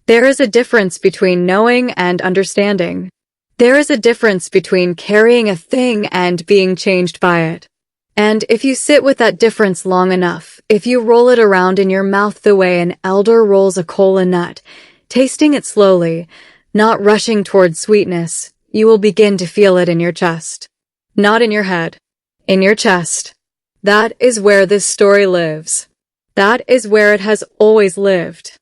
There is a difference between knowing and understanding. There is a difference between carrying a thing and being changed by it. And if you sit with that difference long enough, if you roll it around in your mouth the way an elder rolls a kola nut, tasting it slowly, not rushing towards sweetness, you will begin to feel it in your chest. Not in your head. In your chest. That is where this story lives. That is where it has always lived.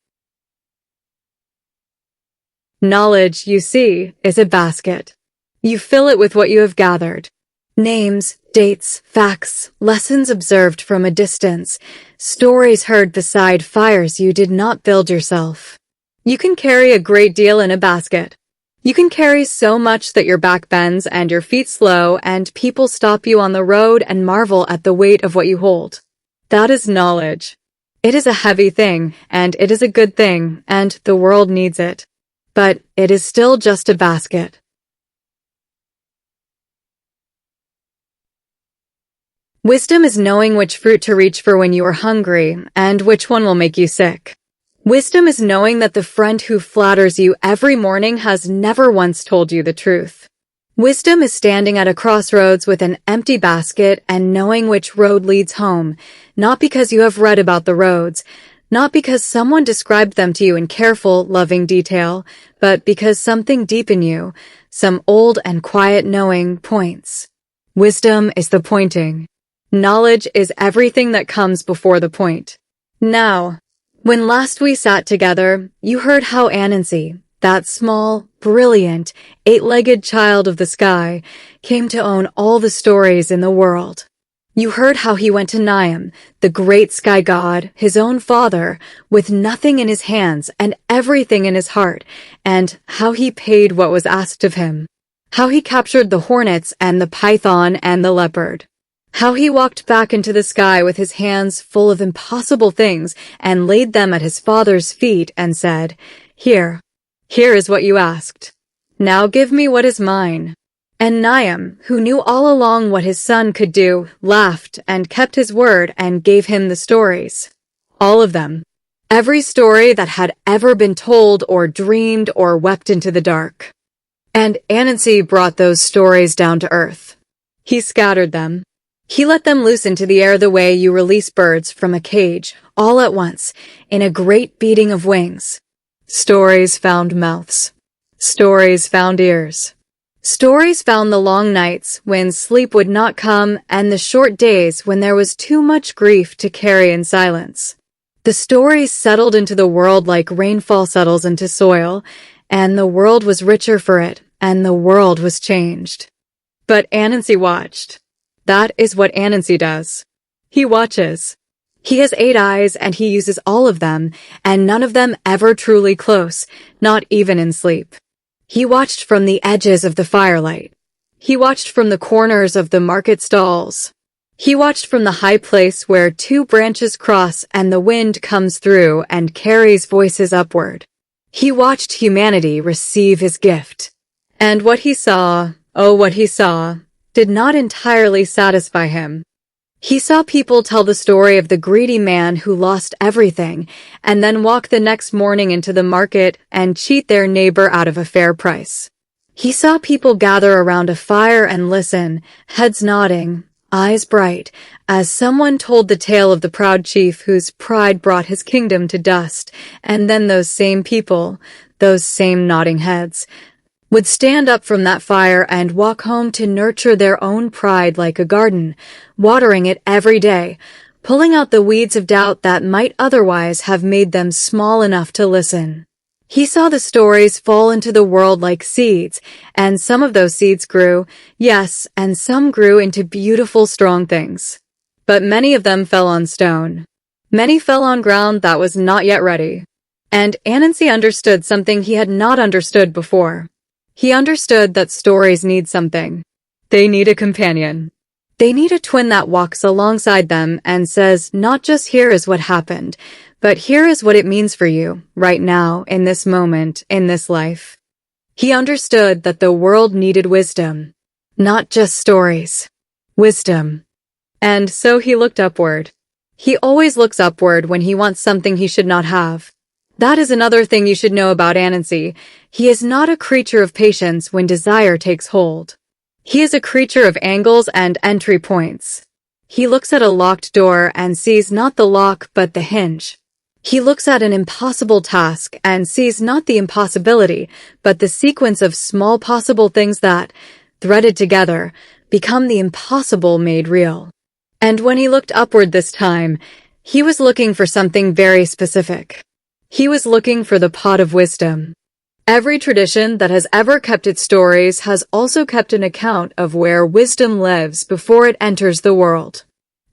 Knowledge, you see, is a basket. You fill it with what you have gathered. Names, dates, facts, lessons observed from a distance, stories heard beside fires you did not build yourself. You can carry a great deal in a basket. You can carry so much that your back bends and your feet slow and people stop you on the road and marvel at the weight of what you hold. That is knowledge. It is a heavy thing, and it is a good thing, and the world needs it. But it is still just a basket. Wisdom is knowing which fruit to reach for when you are hungry, and which one will make you sick. Wisdom is knowing that the friend who flatters you every morning has never once told you the truth. Wisdom is standing at a crossroads with an empty basket and knowing which road leads home, not because you have read about the roads, not because someone described them to you in careful, loving detail, but because something deep in you, some old and quiet knowing, points. Wisdom is the pointing. Knowledge is everything that comes before the point. Now, when last we sat together, you heard how Anancy, that small, brilliant, 8-legged child of the sky, came to own all the stories in the world. You heard how he went to Nyame, the great sky god, his own father, with nothing in his hands and everything in his heart, and how he paid what was asked of him. How he captured the hornets and the python and the leopard. How he walked back into the sky with his hands full of impossible things and laid them at his father's feet and said, Here is what you asked. Now give me what is mine. And Nyame, who knew all along what his son could do, laughed and kept his word and gave him the stories. All of them. Every story that had ever been told or dreamed or wept into the dark. And Anancy brought those stories down to earth. He scattered them. He let them loose into the air the way you release birds from a cage, all at once, in a great beating of wings. Stories found mouths. Stories found ears. Stories found the long nights when sleep would not come and the short days when there was too much grief to carry in silence. The stories settled into the world like rainfall settles into soil, and the world was richer for it, and the world was changed. But Anancy watched. That is what Anancy does. He watches. He has 8 eyes and he uses all of them, and none of them ever truly close, not even in sleep. He watched from the edges of the firelight. He watched from the corners of the market stalls. He watched from the high place where 2 branches cross and the wind comes through and carries voices upward. He watched humanity receive his gift. And what he saw, oh what he saw, did not entirely satisfy him. He saw people tell the story of the greedy man who lost everything and then walk the next morning into the market and cheat their neighbor out of a fair price. He saw people gather around a fire and listen, heads nodding, eyes bright, as someone told the tale of the proud chief whose pride brought his kingdom to dust, and then those same people, those same nodding heads, would stand up from that fire and walk home to nurture their own pride like a garden, watering it every day, pulling out the weeds of doubt that might otherwise have made them small enough to listen. He saw the stories fall into the world like seeds, and some of those seeds grew, yes, and some grew into beautiful, strong things. But many of them fell on stone. Many fell on ground that was not yet ready. And Anancy understood something he had not understood before. He understood that stories need something. They need a companion. They need a twin that walks alongside them and says, not just here is what happened, but here is what it means for you, right now, in this moment, in this life. He understood that the world needed wisdom, not just stories. Wisdom. And so he looked upward. He always looks upward when he wants something he should not have. That is another thing you should know about Anancy. He is not a creature of patience when desire takes hold. He is a creature of angles and entry points. He looks at a locked door and sees not the lock but the hinge. He looks at an impossible task and sees not the impossibility, but the sequence of small possible things that, threaded together, become the impossible made real. And when he looked upward this time, he was looking for something very specific. He was looking for the pot of wisdom. Every tradition that has ever kept its stories has also kept an account of where wisdom lives before it enters the world.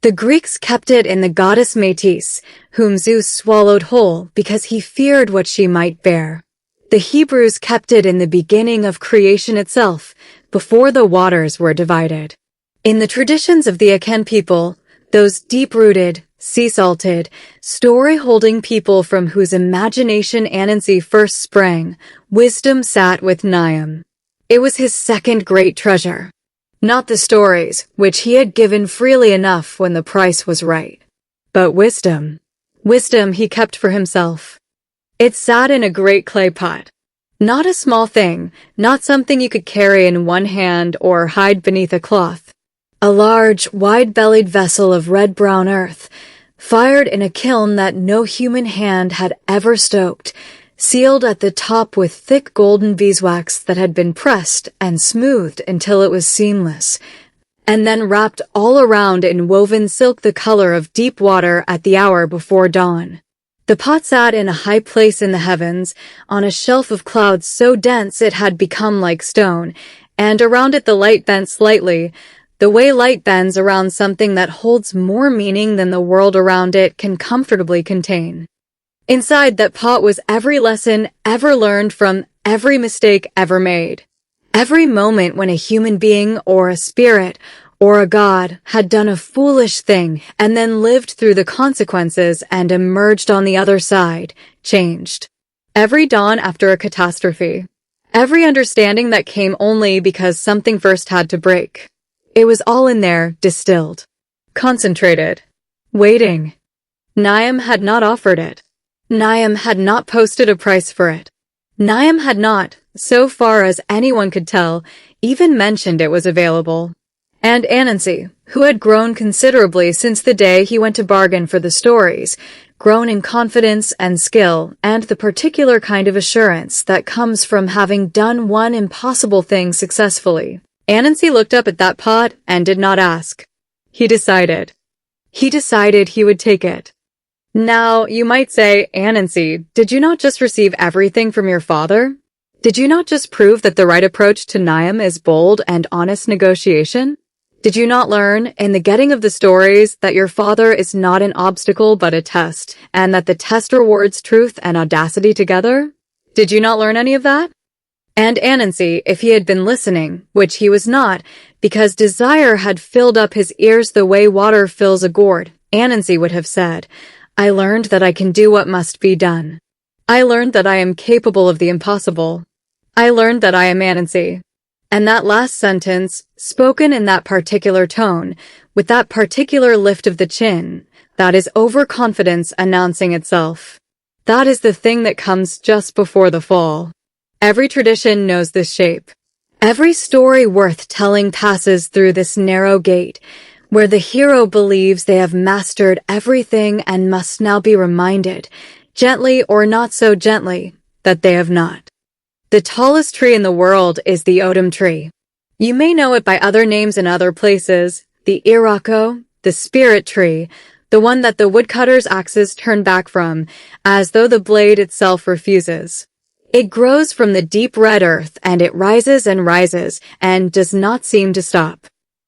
The Greeks kept it in the goddess Metis, whom Zeus swallowed whole because he feared what she might bear. The Hebrews kept it in the beginning of creation itself, before the waters were divided. In the traditions of the Akan people, those deep-rooted, sea-salted, story-holding people from whose imagination Anancy first sprang, wisdom sat with Nyame. It was his second great treasure. Not the stories, which he had given freely enough when the price was right. But wisdom. Wisdom he kept for himself. It sat in a great clay pot. Not a small thing, not something you could carry in one hand or hide beneath a cloth. A large, wide-bellied vessel of red-brown earth, fired in a kiln that no human hand had ever stoked, sealed at the top with thick golden beeswax that had been pressed and smoothed until it was seamless, and then wrapped all around in woven silk the color of deep water at the hour before dawn. The pot sat in a high place in the heavens, on a shelf of clouds so dense it had become like stone, and around it the light bent slightly, the way light bends around something that holds more meaning than the world around it can comfortably contain. Inside that pot was every lesson ever learned from every mistake ever made. Every moment when a human being or a spirit or a god had done a foolish thing and then lived through the consequences and emerged on the other side, changed. Every dawn after a catastrophe. Every understanding that came only because something first had to break. It was all in there, distilled. Concentrated. Waiting. Nyame had not offered it. Nyame had not posted a price for it. Nyame had not, so far as anyone could tell, even mentioned it was available. And Anancy, who had grown considerably since the day he went to bargain for the stories, grown in confidence and skill and the particular kind of assurance that comes from having done one impossible thing successfully. Anancy looked up at that pot and did not ask. He decided. He decided he would take it. Now, you might say, Anancy, did you not just receive everything from your father? Did you not just prove that the right approach to Nyame is bold and honest negotiation? Did you not learn, in the getting of the stories, that your father is not an obstacle but a test, and that the test rewards truth and audacity together? Did you not learn any of that? And Anancy, if he had been listening, which he was not, because desire had filled up his ears the way water fills a gourd, Anancy would have said, I learned that I can do what must be done. I learned that I am capable of the impossible. I learned that I am Anancy. And that last sentence, spoken in that particular tone, with that particular lift of the chin, that is overconfidence announcing itself. That is the thing that comes just before the fall. Every tradition knows this shape. Every story worth telling passes through this narrow gate, where the hero believes they have mastered everything and must now be reminded, gently or not so gently, that they have not. The tallest tree in the world is the odum tree. You may know it by other names in other places, the irako, the spirit tree, the one that the woodcutter's axes turn back from, as though the blade itself refuses. It grows from the deep red earth and it rises and does not seem to stop.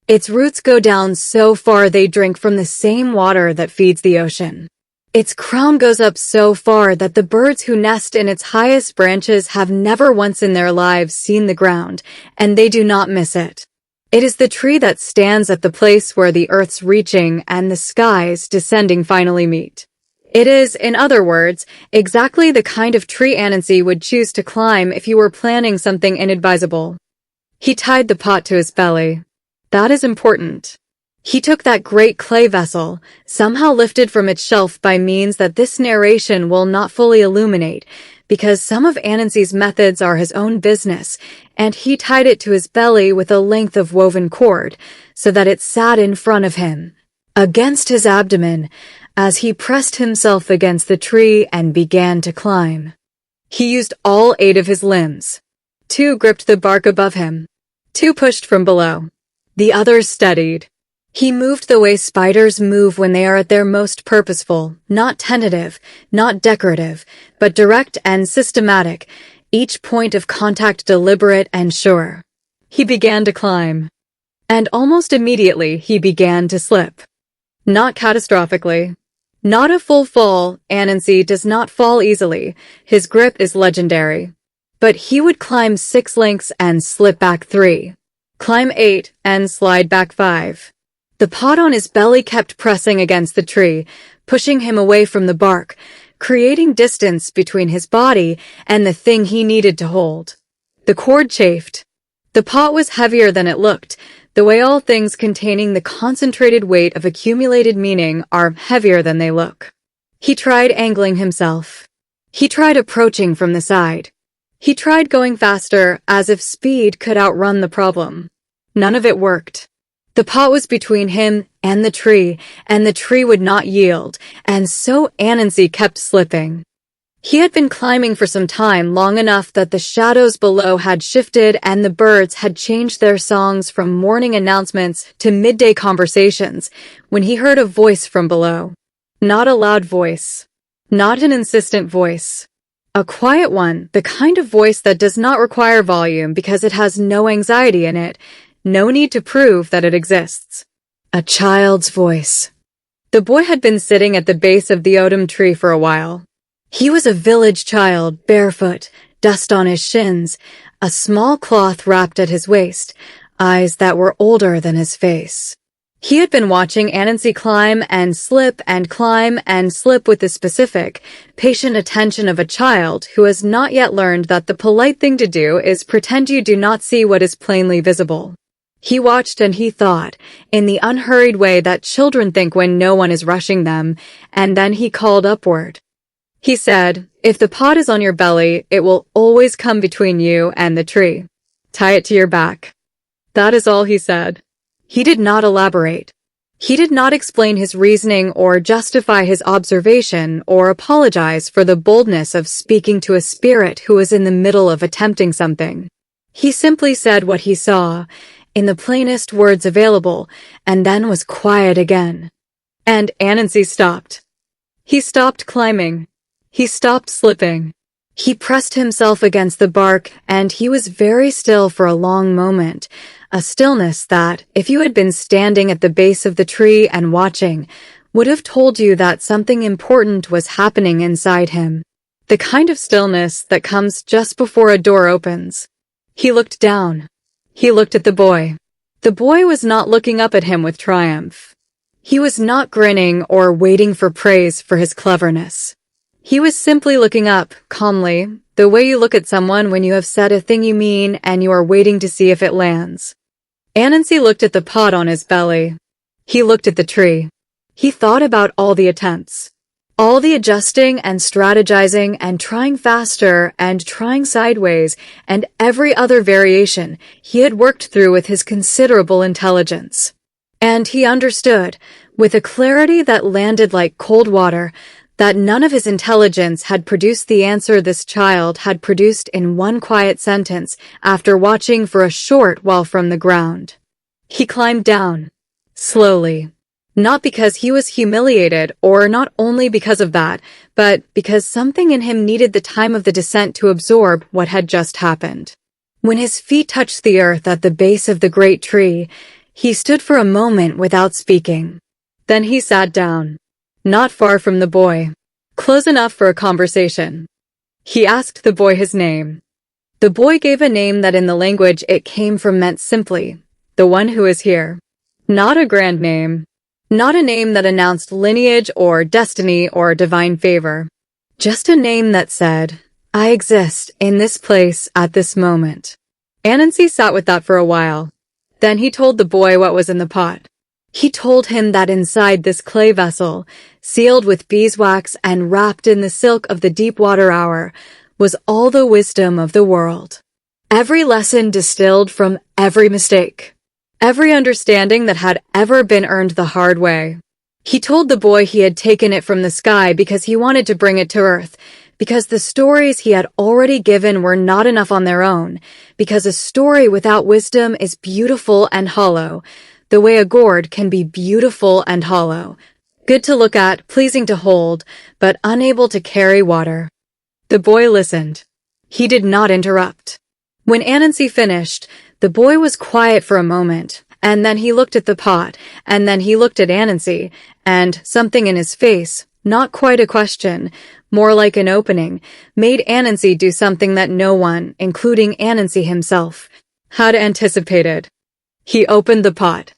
Its roots go down so far they drink from the same water that feeds the ocean. Its crown goes up so far that the birds who nest in its highest branches have never once in their lives seen the ground, and they do not miss it. It is the tree that stands at the place where the earth's reaching and the skies descending finally meet. It is, in other words, exactly the kind of tree Anancy would choose to climb if you were planning something inadvisable. He tied the pot to his belly. That is important. He took that great clay vessel, somehow lifted from its shelf by means that this narration will not fully illuminate, because some of Anancy's methods are his own business, and he tied it to his belly with a length of woven cord, so that it sat in front of him, against his abdomen, as he pressed himself against the tree and began to climb. He used all 8 of his limbs. 2 gripped the bark above him. 2 pushed from below. The others steadied. He moved the way spiders move when they are at their most purposeful, not tentative, not decorative, but direct and systematic, each point of contact deliberate and sure. He began to climb. And almost immediately he began to slip. Not catastrophically. Not a full fall. Anancy does not fall easily. His grip is legendary. But he would climb 6 lengths and slip back 3. Climb 8 and slide back 5. The pot on his belly kept pressing against the tree, pushing him away from the bark, creating distance between his body and the thing he needed to hold. The cord chafed. The pot was heavier than it looked, the way all things containing the concentrated weight of accumulated meaning are heavier than they look. He tried angling himself. He tried approaching from the side. He tried going faster, as if speed could outrun the problem. None of it worked. The pot was between him and the tree would not yield, and so Anancy kept slipping. He had been climbing for some time, long enough that the shadows below had shifted and the birds had changed their songs from morning announcements to midday conversations, when he heard a voice from below. Not a loud voice. Not an insistent voice. A quiet one, the kind of voice that does not require volume because it has no anxiety in it, no need to prove that it exists. A child's voice. The boy had been sitting at the base of the odum tree for a while. He was a village child, barefoot, dust on his shins, a small cloth wrapped at his waist, eyes that were older than his face. He had been watching Anancy climb and slip with the specific, patient attention of a child who has not yet learned that the polite thing to do is pretend you do not see what is plainly visible. He watched and he thought, in the unhurried way that children think when no one is rushing them, and then he called upward. He said, "If the pot is on your belly, it will always come between you and the tree. Tie it to your back." That is all he said. He did not elaborate. He did not explain his reasoning or justify his observation or apologize for the boldness of speaking to a spirit who was in the middle of attempting something. He simply said what he saw, in the plainest words available, and then was quiet again. And Anancy stopped. He stopped climbing. He stopped slipping. He pressed himself against the bark, and he was very still for a long moment, a stillness that, if you had been standing at the base of the tree and watching, would have told you that something important was happening inside him. The kind of stillness that comes just before a door opens. He looked down. He looked at the boy. The boy was not looking up at him with triumph. He was not grinning or waiting for praise for his cleverness. He was simply looking up, calmly, the way you look at someone when you have said a thing you mean and you are waiting to see if it lands. Anancy looked at the pot on his belly. He looked at the tree. He thought about all the attempts. All the adjusting and strategizing and trying faster and trying sideways and every other variation he had worked through with his considerable intelligence. And he understood, with a clarity that landed like cold water, that none of his intelligence had produced the answer this child had produced in one quiet sentence after watching for a short while from the ground. He climbed down, slowly. Not because he was humiliated, or not only because of that, but because something in him needed the time of the descent to absorb what had just happened. When his feet touched the earth at the base of the great tree, he stood for a moment without speaking. Then he sat down, not far from the boy, close enough for a conversation. He asked the boy his name. The boy gave a name that in the language it came from meant simply, the one who is here. Not a grand name. Not a name that announced lineage or destiny or divine favor. Just a name that said, I exist in this place at this moment. Anancy sat with that for a while. Then he told the boy what was in the pot. He told him that inside this clay vessel, sealed with beeswax and wrapped in the silk of the deep water hour, was all the wisdom of the world. Every lesson distilled from every mistake. Every understanding that had ever been earned the hard way. He told the boy he had taken it from the sky because he wanted to bring it to earth, because the stories he had already given were not enough on their own, because a story without wisdom is beautiful and hollow, the way a gourd can be beautiful and hollow, good to look at, pleasing to hold, but unable to carry water. The boy listened. He did not interrupt. When Anancy finished, the boy was quiet for a moment, and then he looked at the pot, and then he looked at Anancy, and something in his face, not quite a question, more like an opening, made Anancy do something that no one, including Anancy himself, had anticipated. He opened the pot.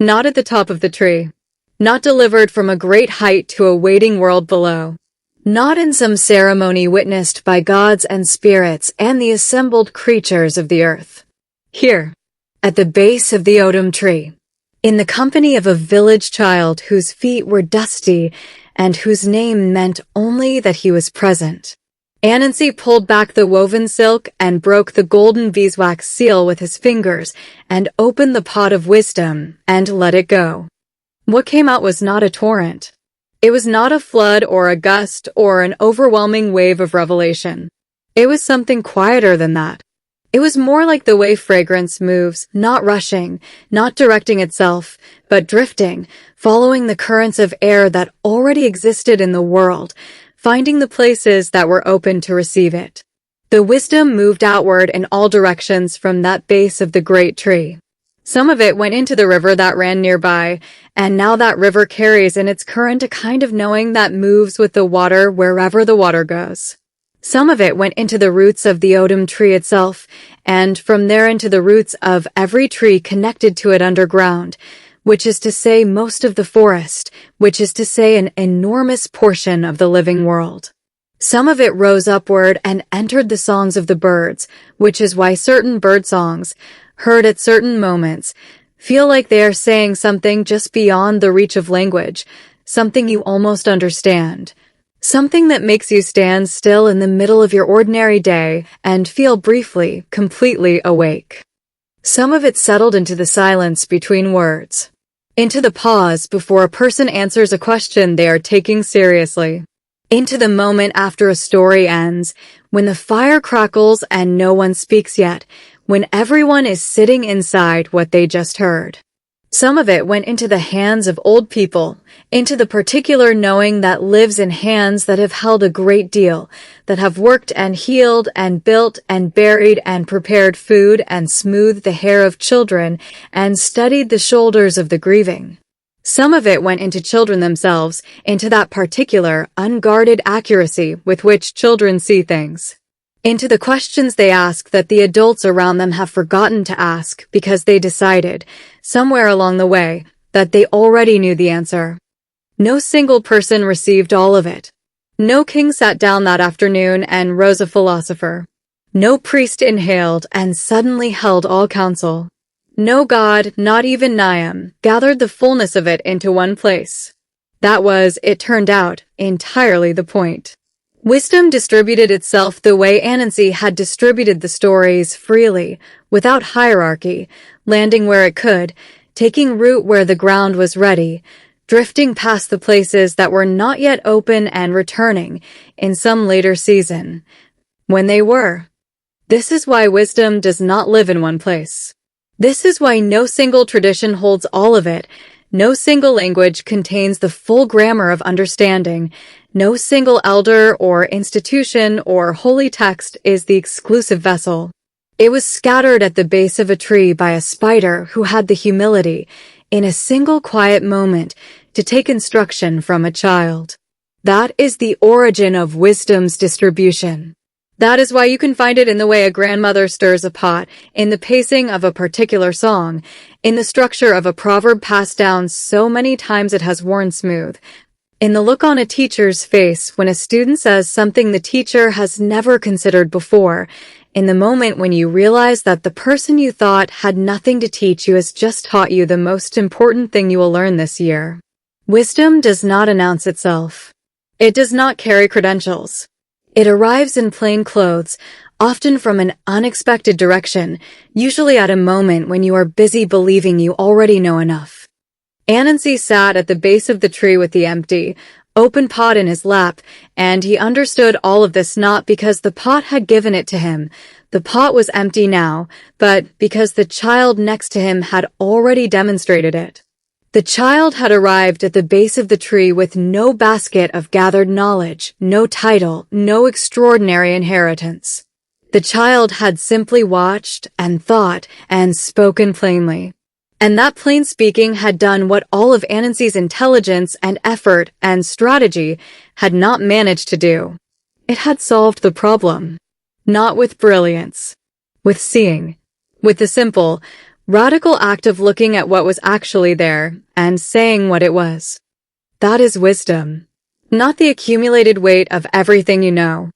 Not at the top of the tree. Not delivered from a great height to a waiting world below. Not in some ceremony witnessed by gods and spirits and the assembled creatures of the earth. Here, at the base of the odum tree, in the company of a village child whose feet were dusty and whose name meant only that he was present. Anancy pulled back the woven silk and broke the golden beeswax seal with his fingers and opened the pot of wisdom and let it go. What came out was not a torrent. It was not a flood or a gust or an overwhelming wave of revelation. It was something quieter than that. It was more like the way fragrance moves, not rushing, not directing itself, but drifting, following the currents of air that already existed in the world, finding the places that were open to receive it. The wisdom moved outward in all directions from that base of the great tree. Some of it went into the river that ran nearby, and now that river carries in its current a kind of knowing that moves with the water wherever the water goes. Some of it went into the roots of the odum tree itself, and from there into the roots of every tree connected to it underground, which is to say most of the forest, which is to say an enormous portion of the living world. Some of it rose upward and entered the songs of the birds, which is why certain bird songs, heard at certain moments, feel like they are saying something just beyond the reach of language, something you almost understand, something that makes you stand still in the middle of your ordinary day and feel briefly, completely awake. Some of it settled into the silence between words, into the pause before a person answers a question they are taking seriously, into the moment after a story ends, when the fire crackles and no one speaks yet, when everyone is sitting inside what they just heard. Some of it went into the hands of old people, into the particular knowing that lives in hands that have held a great deal, that have worked and healed and built and buried and prepared food and smoothed the hair of children and steadied the shoulders of the grieving. Some of it went into children themselves, into that particular, unguarded accuracy with which children see things. Into the questions they ask that the adults around them have forgotten to ask because they decided, somewhere along the way, that they already knew the answer. No single person received all of it. No king sat down that afternoon and rose a philosopher. No priest inhaled and suddenly held all counsel. No god, not even Nyame, gathered the fullness of it into one place. That was, it turned out, entirely the point. Wisdom distributed itself the way Anancy had distributed the stories, freely, without hierarchy, landing where it could, taking root where the ground was ready, drifting past the places that were not yet open and returning, in some later season, when they were. This is why wisdom does not live in one place. This is why no single tradition holds all of it. No single language contains the full grammar of understanding. No single elder or institution or holy text is the exclusive vessel. It was scattered at the base of a tree by a spider who had the humility, in a single quiet moment, to take instruction from a child. That is the origin of wisdom's distribution. That is why you can find it in the way a grandmother stirs a pot, in the pacing of a particular song, in the structure of a proverb passed down so many times it has worn smooth, in the look on a teacher's face when a student says something the teacher has never considered before, in the moment when you realize that the person you thought had nothing to teach you has just taught you the most important thing you will learn this year. Wisdom does not announce itself. It does not carry credentials. It arrives in plain clothes, often from an unexpected direction, usually at a moment when you are busy believing you already know enough. Anancy sat at the base of the tree with the empty, open pot in his lap, and he understood all of this not because the pot had given it to him. The pot was empty now, but because the child next to him had already demonstrated it. The child had arrived at the base of the tree with no basket of gathered knowledge, no title, no extraordinary inheritance. The child had simply watched and thought and spoken plainly. And that plain speaking had done what all of Anancy's intelligence and effort and strategy had not managed to do. It had solved the problem. Not with brilliance. With seeing. With the simple, radical act of looking at what was actually there and saying what it was. That is wisdom. Not the accumulated weight of everything you know.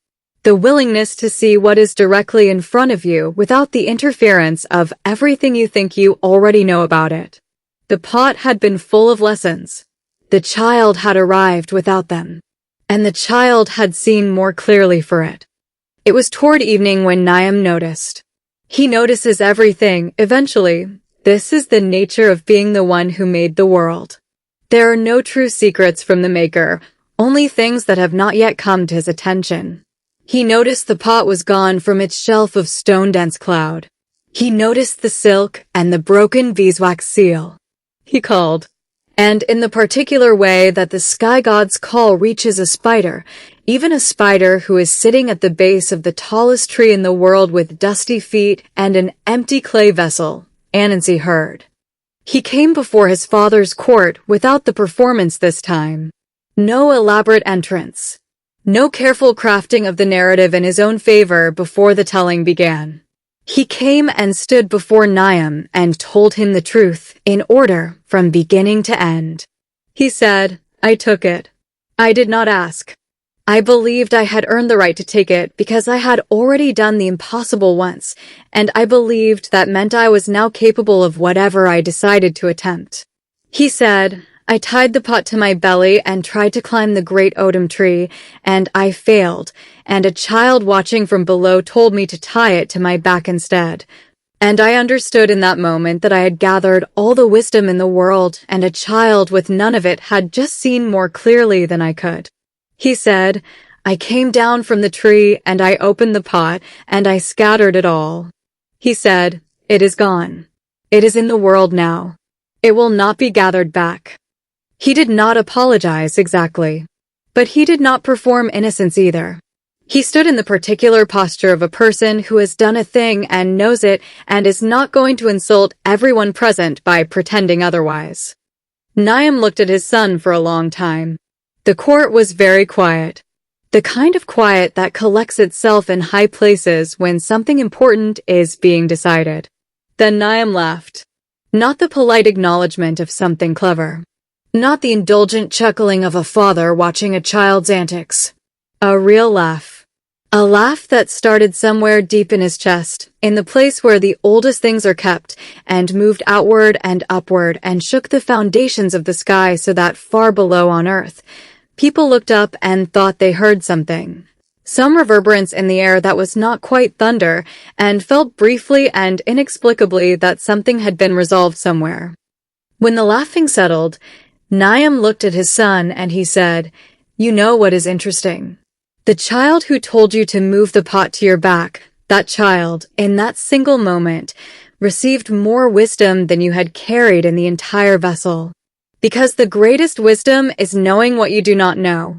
The willingness to see what is directly in front of you without the interference of everything you think you already know about it. The pot had been full of lessons. The child had arrived without them. And the child had seen more clearly for it. It was toward evening when Nyame noticed. He notices everything, eventually. This is the nature of being the one who made the world. There are no true secrets from the maker, only things that have not yet come to his attention. He noticed the pot was gone from its shelf of stone-dense cloud. He noticed the silk and the broken beeswax seal. He called. And in the particular way that the sky god's call reaches a spider, even a spider who is sitting at the base of the tallest tree in the world with dusty feet and an empty clay vessel, Anancy heard. He came before his father's court without the performance this time. No elaborate entrance. No careful crafting of the narrative in his own favor before the telling began. He came and stood before Nyame and told him the truth, in order, from beginning to end. He said, I took it. I did not ask. I believed I had earned the right to take it because I had already done the impossible once, and I believed that meant I was now capable of whatever I decided to attempt. He said, I tied the pot to my belly and tried to climb the great odum tree, and I failed, and a child watching from below told me to tie it to my back instead. And I understood in that moment that I had gathered all the wisdom in the world, and a child with none of it had just seen more clearly than I could. He said, I came down from the tree, and I opened the pot, and I scattered it all. He said, it is gone. It is in the world now. It will not be gathered back. He did not apologize exactly. But he did not perform innocence either. He stood in the particular posture of a person who has done a thing and knows it and is not going to insult everyone present by pretending otherwise. Nyame looked at his son for a long time. The court was very quiet. The kind of quiet that collects itself in high places when something important is being decided. Then Nyame laughed. Not the polite acknowledgement of something clever. Not the indulgent chuckling of a father watching a child's antics. A real laugh. A laugh that started somewhere deep in his chest, in the place where the oldest things are kept, and moved outward and upward and shook the foundations of the sky so that far below on earth, people looked up and thought they heard something. Some reverberance in the air that was not quite thunder, and felt briefly and inexplicably that something had been resolved somewhere. When the laughing settled, Nyame looked at his son and he said, You know what is interesting? The child who told you to move the pot to your back, that child, in that single moment, received more wisdom than you had carried in the entire vessel. Because the greatest wisdom is knowing what you do not know.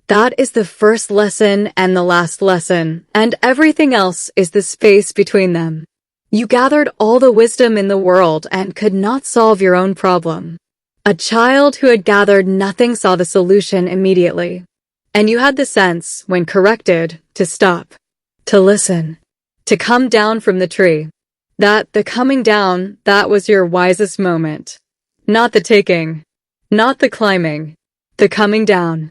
That is the first lesson and the last lesson, and everything else is the space between them. You gathered all the wisdom in the world and could not solve your own problem. A child who had gathered nothing saw the solution immediately. And you had the sense, when corrected, to stop, to listen, to come down from the tree. That the coming down, that was your wisest moment. Not the taking, not the climbing, the coming down.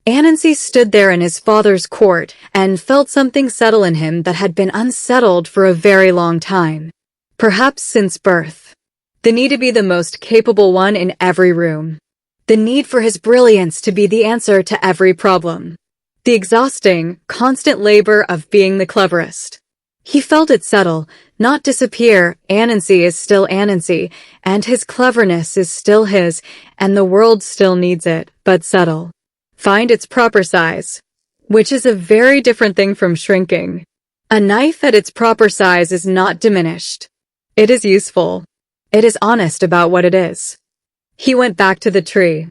Anancy stood there in his father's court and felt something settle in him that had been unsettled for a very long time. Perhaps since birth. The need to be the most capable one in every room. The need for his brilliance to be the answer to every problem. The exhausting, constant labor of being the cleverest. He felt it settle, not disappear. Anancy is still Anancy, and his cleverness is still his, and the world still needs it, but settle. Find its proper size. Which is a very different thing from shrinking. A knife at its proper size is not diminished. It is useful. It is honest about what it is. He went back to the tree.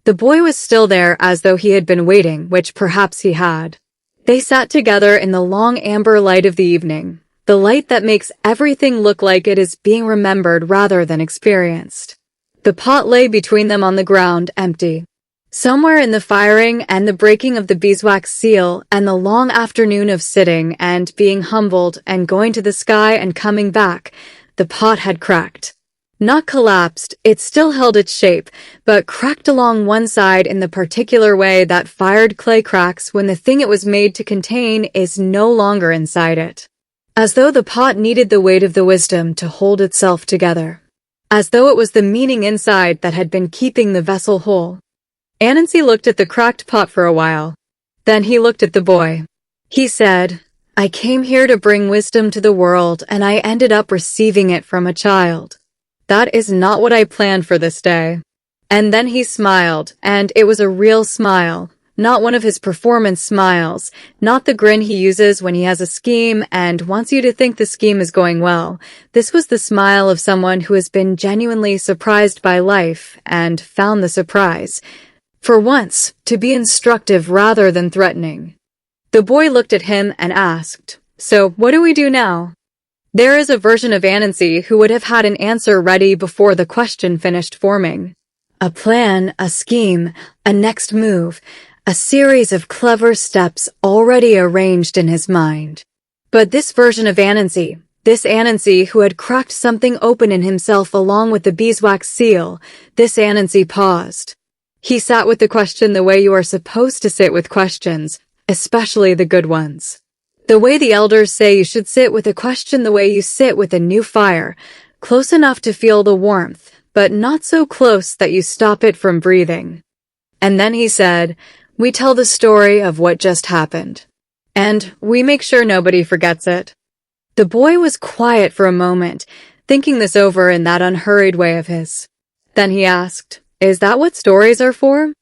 The boy was still there as though he had been waiting, which perhaps he had. They sat together in the long amber light of the evening, the light that makes everything look like it is being remembered rather than experienced. The pot lay between them on the ground, empty. Somewhere in the firing and the breaking of the beeswax seal and the long afternoon of sitting and being humbled and going to the sky and coming back, the pot had cracked. Not collapsed, it still held its shape, but cracked along one side in the particular way that fired clay cracks when the thing it was made to contain is no longer inside it. As though the pot needed the weight of the wisdom to hold itself together. As though it was the meaning inside that had been keeping the vessel whole. Anancy looked at the cracked pot for a while. Then he looked at the boy. He said, "I came here to bring wisdom to the world, and I ended up receiving it from a child. That is not what I planned for this day." And then he smiled, and it was a real smile, not one of his performance smiles, not the grin he uses when he has a scheme and wants you to think the scheme is going well. This was the smile of someone who has been genuinely surprised by life and found the surprise. For once, to be instructive rather than threatening. The boy looked at him and asked, "So, what do we do now?" There is a version of Anancy who would have had an answer ready before the question finished forming. A plan, a scheme, a next move, a series of clever steps already arranged in his mind. But this version of Anancy, this Anancy who had cracked something open in himself along with the beeswax seal, this Anancy paused. He sat with the question the way you are supposed to sit with questions, especially the good ones. The way the elders say you should sit with a question the way you sit with a new fire, close enough to feel the warmth, but not so close that you stop it from breathing. And then he said, "We tell the story of what just happened. And we make sure nobody forgets it." The boy was quiet for a moment, thinking this over in that unhurried way of his. Then he asked, "Is that what stories are for?"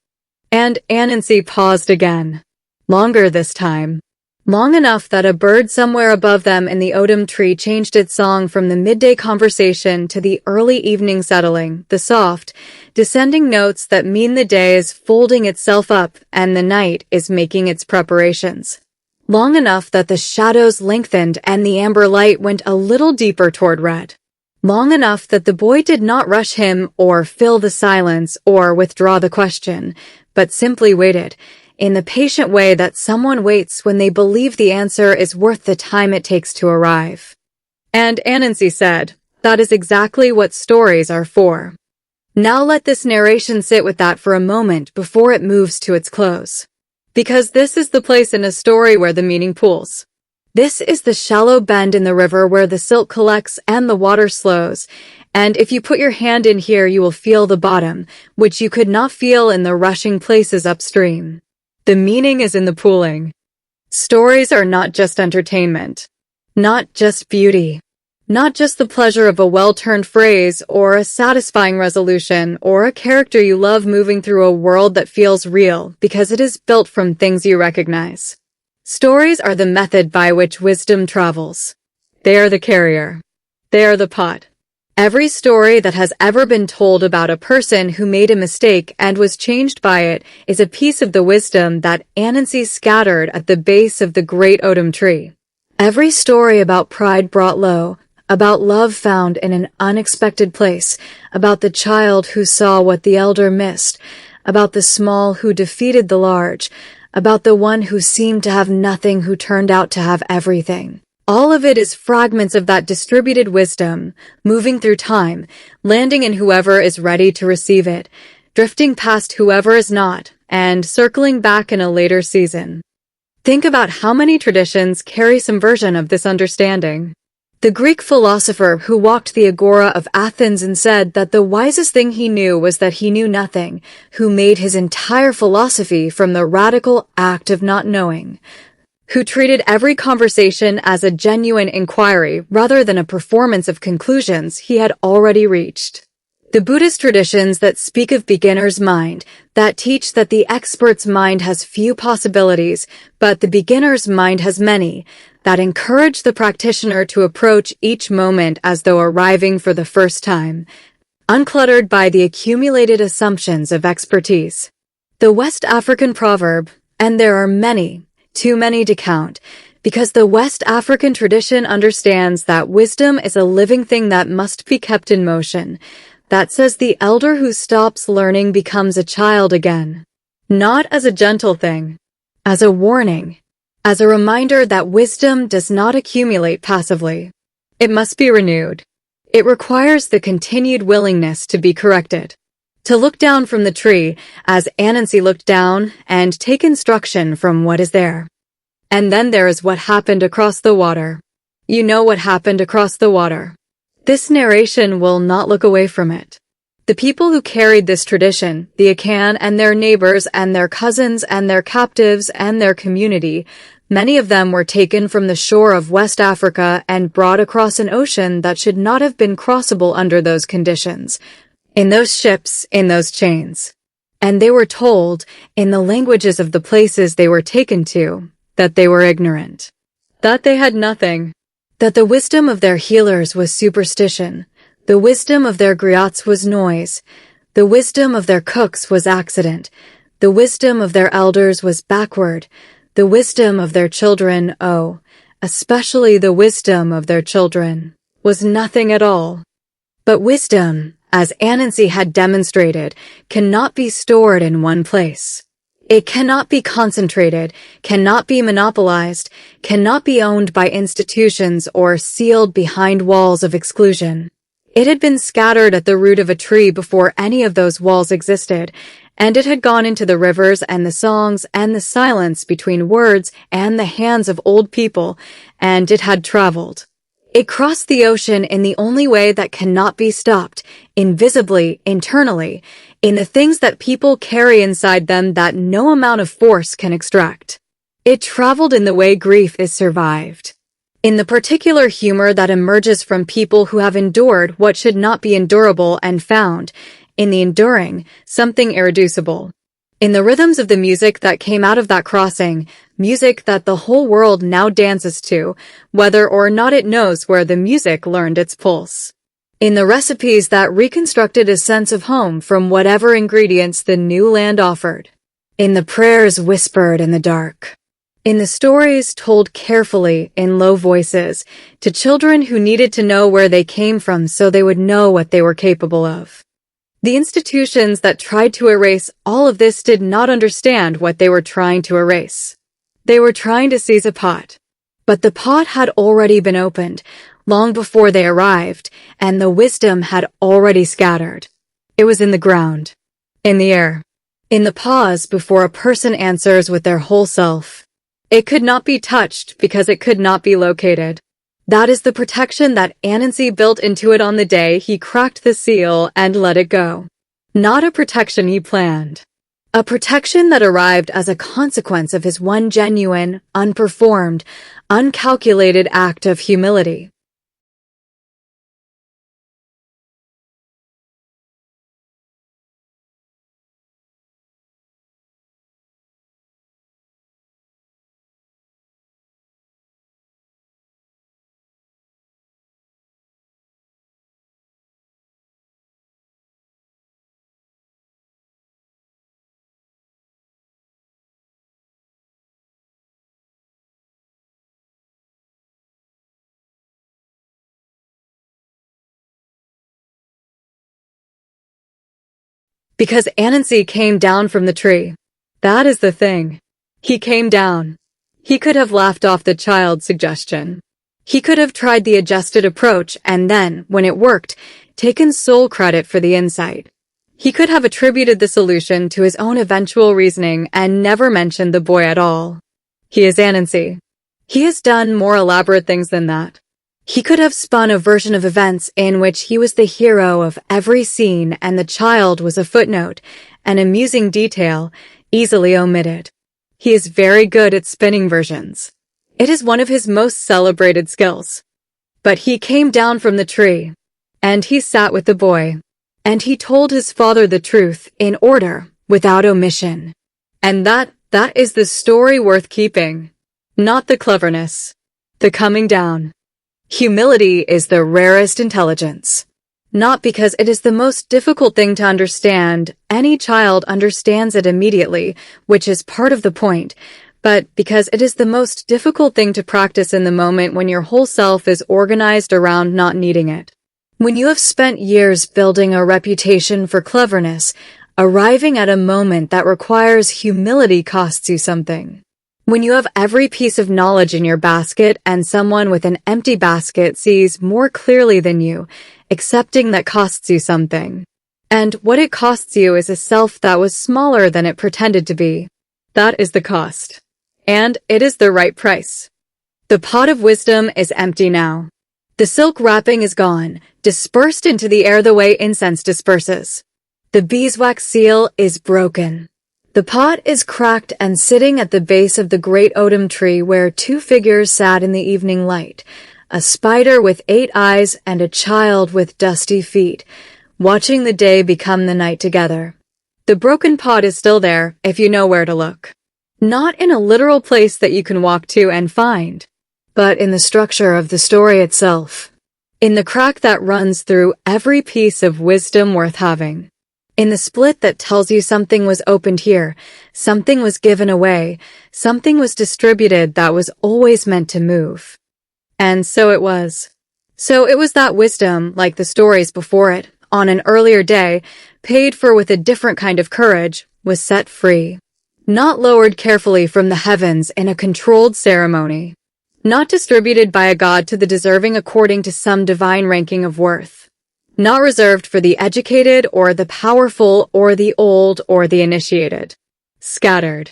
And Anancy paused again. Longer this time. Long enough that a bird somewhere above them in the odum tree changed its song from the midday conversation to the early evening settling, the soft, descending notes that mean the day is folding itself up and the night is making its preparations. Long enough that the shadows lengthened and the amber light went a little deeper toward red. Long enough that the boy did not rush him or fill the silence or withdraw the question, but simply waited, in the patient way that someone waits when they believe the answer is worth the time it takes to arrive. And Anancy said, "That is exactly what stories are for." Now let this narration sit with that for a moment before it moves to its close. Because this is the place in a story where the meaning pools. This is the shallow bend in the river where the silt collects and the water slows, and if you put your hand in here you will feel the bottom, which you could not feel in the rushing places upstream. The meaning is in the pooling. Stories are not just entertainment, not just beauty, not just the pleasure of a well-turned phrase or a satisfying resolution or a character you love moving through a world that feels real because it is built from things you recognize. Stories are the method by which wisdom travels. They are the carrier. They are the pot. Every story that has ever been told about a person who made a mistake and was changed by it is a piece of the wisdom that Anancy scattered at the base of the great odum tree. Every story about pride brought low, about love found in an unexpected place, about the child who saw what the elder missed, about the small who defeated the large, about the one who seemed to have nothing who turned out to have everything. All of it is fragments of that distributed wisdom, moving through time, landing in whoever is ready to receive it, drifting past whoever is not, and circling back in a later season. Think about how many traditions carry some version of this understanding. The Greek philosopher who walked the agora of Athens and said that the wisest thing he knew was that he knew nothing, who made his entire philosophy from the radical act of not knowing, who treated every conversation as a genuine inquiry rather than a performance of conclusions he had already reached. The Buddhist traditions that speak of beginner's mind, that teach that the expert's mind has few possibilities, but the beginner's mind has many, that encourage the practitioner to approach each moment as though arriving for the first time, uncluttered by the accumulated assumptions of expertise. The West African proverb, and there are many, too many to count, because the West African tradition understands that wisdom is a living thing that must be kept in motion, that says the elder who stops learning becomes a child again. Not as a gentle thing, as a warning, as a reminder that wisdom does not accumulate passively. It must be renewed. It requires the continued willingness to be corrected. To look down from the tree, as Anancy looked down, and take instruction from what is there. And then there is what happened across the water. You know what happened across the water. This narration will not look away from it. The people who carried this tradition, the Akan and their neighbors and their cousins and their captives and their community, many of them were taken from the shore of West Africa and brought across an ocean that should not have been crossable under those conditions, in those ships, in those chains. And they were told, in the languages of the places they were taken to, that they were ignorant, that they had nothing, that the wisdom of their healers was superstition, the wisdom of their griots was noise, the wisdom of their cooks was accident, the wisdom of their elders was backward, the wisdom of their children, oh, especially the wisdom of their children, was nothing at all. But wisdom, as Anancy had demonstrated, cannot be stored in one place. It cannot be concentrated, cannot be monopolized, cannot be owned by institutions or sealed behind walls of exclusion. It had been scattered at the root of a tree before any of those walls existed, and it had gone into the rivers and the songs and the silence between words and the hands of old people, and it had traveled. It crossed the ocean in the only way that cannot be stopped, invisibly, internally, in the things that people carry inside them that no amount of force can extract. It traveled in the way grief is survived, in the particular humor that emerges from people who have endured what should not be endurable and found, in the enduring, something irreducible. In the rhythms of the music that came out of that crossing, music that the whole world now dances to, whether or not it knows where the music learned its pulse. In the recipes that reconstructed a sense of home from whatever ingredients the new land offered. In the prayers whispered in the dark. In the stories told carefully in low voices to children who needed to know where they came from so they would know what they were capable of. The institutions that tried to erase all of this did not understand what they were trying to erase. They were trying to seize a pot. But the pot had already been opened, long before they arrived, and the wisdom had already scattered. It was in the ground, in the air, in the pause before a person answers with their whole self. It could not be touched because it could not be located. That is the protection that Anancy built into it on the day he cracked the seal and let it go. Not a protection he planned. A protection that arrived as a consequence of his one genuine, unperformed, uncalculated act of humility. Because Anancy came down from the tree. That is the thing. He came down. He could have laughed off the child's suggestion. He could have tried the adjusted approach and then, when it worked, taken sole credit for the insight. He could have attributed the solution to his own eventual reasoning and never mentioned the boy at all. He is Anancy. He has done more elaborate things than that. He could have spun a version of events in which he was the hero of every scene and the child was a footnote, an amusing detail, easily omitted. He is very good at spinning versions. It is one of his most celebrated skills. But he came down from the tree, and he sat with the boy, and he told his father the truth in order, without omission. And that is the story worth keeping. Not the cleverness. The coming down. Humility is the rarest intelligence. Not because it is the most difficult thing to understand, any child understands it immediately, which is part of the point, but because it is the most difficult thing to practice in the moment when your whole self is organized around not needing it. When you have spent years building a reputation for cleverness, arriving at a moment that requires humility costs you something. When you have every piece of knowledge in your basket and someone with an empty basket sees more clearly than you, accepting that costs you something. And what it costs you is a self that was smaller than it pretended to be. That is the cost. And it is the right price. The pot of wisdom is empty now. The silk wrapping is gone, dispersed into the air the way incense disperses. The beeswax seal is broken. The pot is cracked and sitting at the base of the great odum tree where two figures sat in the evening light, a spider with 8 eyes and a child with dusty feet, watching the day become the night together. The broken pot is still there if you know where to look. Not in a literal place that you can walk to and find, but in the structure of the story itself. In the crack that runs through every piece of wisdom worth having. In the split that tells you something was opened here, something was given away, something was distributed that was always meant to move. And so it was. So it was that wisdom, like the stories before it, on an earlier day, paid for with a different kind of courage, was set free. Not lowered carefully from the heavens in a controlled ceremony. Not distributed by a god to the deserving according to some divine ranking of worth. Not reserved for the educated or the powerful or the old or the initiated. Scattered.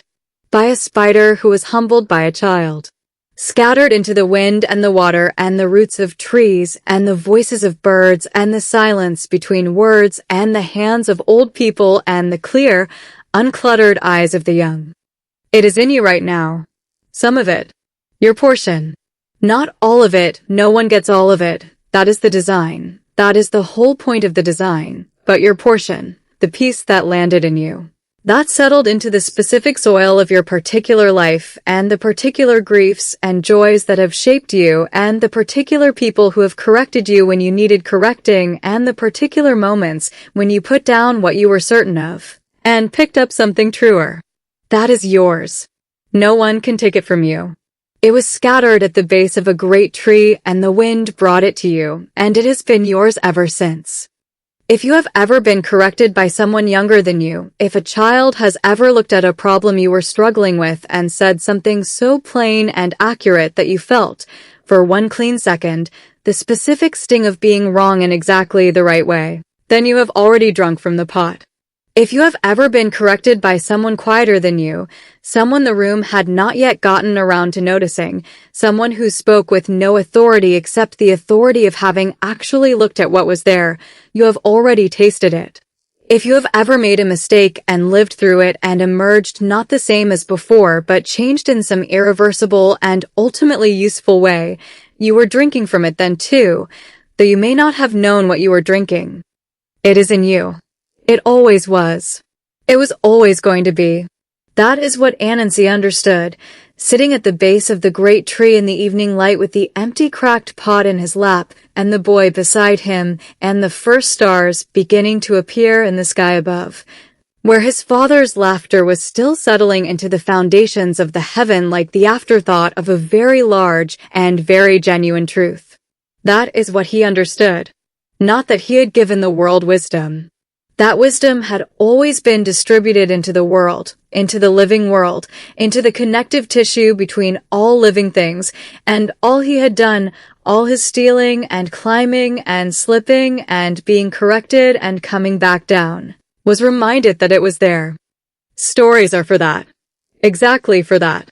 By a spider who was humbled by a child. Scattered into the wind and the water and the roots of trees and the voices of birds and the silence between words and the hands of old people and the clear, uncluttered eyes of the young. It is in you right now. Some of it. Your portion. Not all of it, no one gets all of it. That is the design. That is the whole point of the design. But your portion, the piece that landed in you. That settled into the specific soil of your particular life and the particular griefs and joys that have shaped you and the particular people who have corrected you when you needed correcting and the particular moments when you put down what you were certain of and picked up something truer. That is yours. No one can take it from you. It was scattered at the base of a great tree and the wind brought it to you, and it has been yours ever since. If you have ever been corrected by someone younger than you, if a child has ever looked at a problem you were struggling with and said something so plain and accurate that you felt, for one clean second, the specific sting of being wrong in exactly the right way, then you have already drunk from the pot. If you have ever been corrected by someone quieter than you, someone the room had not yet gotten around to noticing, someone who spoke with no authority except the authority of having actually looked at what was there, you have already tasted it. If you have ever made a mistake and lived through it and emerged not the same as before but changed in some irreversible and ultimately useful way, you were drinking from it then too, though you may not have known what you were drinking. It is in you. It always was. It was always going to be. That is what Anancy understood, sitting at the base of the great tree in the evening light with the empty cracked pot in his lap and the boy beside him and the first stars beginning to appear in the sky above, where his father's laughter was still settling into the foundations of the heaven like the afterthought of a very large and very genuine truth. That is what he understood. Not that he had given the world wisdom. That wisdom had always been distributed into the world, into the living world, into the connective tissue between all living things, and all he had done, all his stealing and climbing and slipping and being corrected and coming back down, was reminded that it was there. Stories are for that. Exactly for that.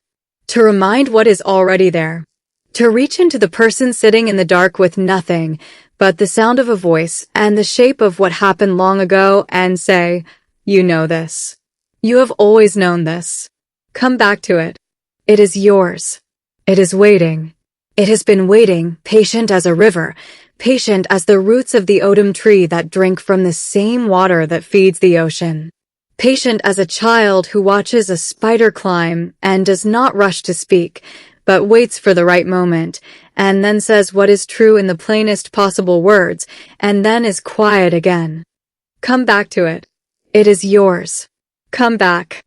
To remind what is already there. To reach into the person sitting in the dark with nothing but the sound of a voice and the shape of what happened long ago and say, you know this. You have always known this. Come back to it. It is yours. It is waiting. It has been waiting, patient as a river, patient as the roots of the odum tree that drink from the same water that feeds the ocean. Patient as a child who watches a spider climb and does not rush to speak, but waits for the right moment, and then says what is true in the plainest possible words, and then is quiet again. Come back to it. It is yours. Come back.